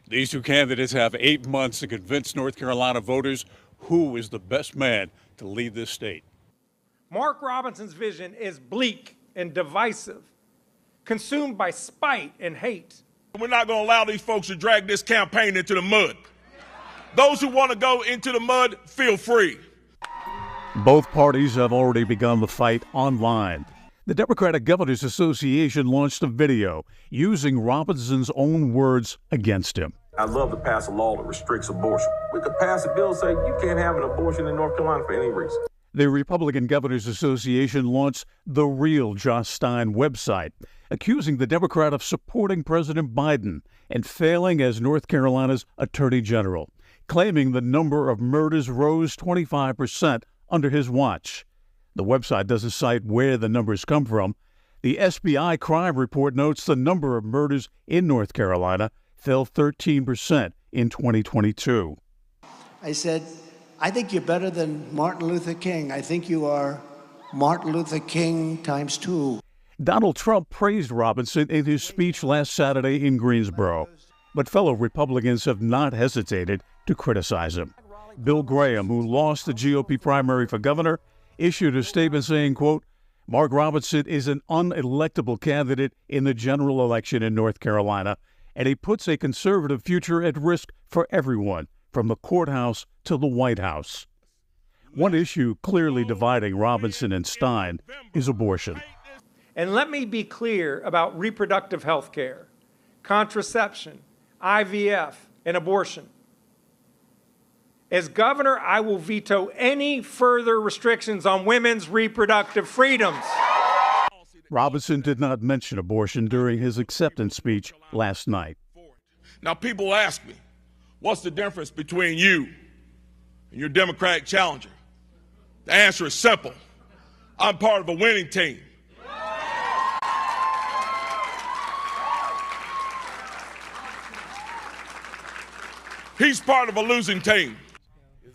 These two candidates have 8 months to convince North Carolina voters who is the best man to lead this state. Mark Robinson's vision is bleak and divisive, consumed by spite and hate. We're not going to allow these folks to drag this campaign into the mud. Those who want to go into the mud, feel free. Both parties have already begun the fight online. The Democratic Governors Association launched a video using Robinson's own words against him. I'd love to pass a law that restricts abortion. We could pass a bill saying you can't have an abortion in North Carolina for any reason. The Republican Governors Association launched the Real Josh Stein website, accusing the Democrat of supporting President Biden and failing as North Carolina's Attorney General, claiming the number of murders rose 25% under his watch. The website doesn't cite where the numbers come from. The SBI crime report notes the number of murders in North Carolina fell 13% in 2022. I said, I think you're better than Martin Luther King. I think you are Martin Luther King times 2. Donald Trump praised Robinson in his speech last Saturday in Greensboro, but fellow Republicans have not hesitated to criticize him. Bill Graham, who lost the GOP primary for governor, issued a statement saying, quote, Mark Robinson is an unelectable candidate in the general election in North Carolina, and he puts a conservative future at risk for everyone, from the courthouse to the White House. One issue clearly dividing Robinson and Stein is abortion. And let me be clear about reproductive health care, contraception, IVF, and abortion. As governor, I will veto any further restrictions on women's reproductive freedoms. Robinson did not mention abortion during his acceptance speech last night. Now, people ask me, what's the difference between you and your Democratic challenger? The answer is simple. I'm part of a winning team. He's part of a losing team.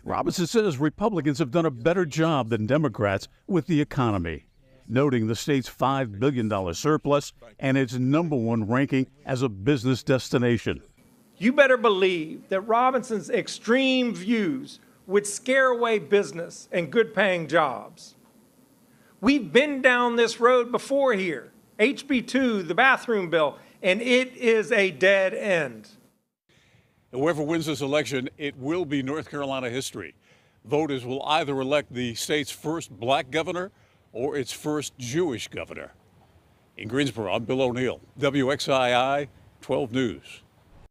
Robinson says Republicans have done a better job than Democrats with the economy, noting the state's $5 billion surplus and its #1 ranking as a business destination. You better believe that Robinson's extreme views would scare away business and good-paying jobs. We've been down this road before here, HB2, the bathroom bill, and it is a dead end. Whoever wins this election, it will be North Carolina history. Voters will either elect the state's first black governor or its first Jewish governor. In Greensboro, I'm Bill O'Neill, WXII 12 News.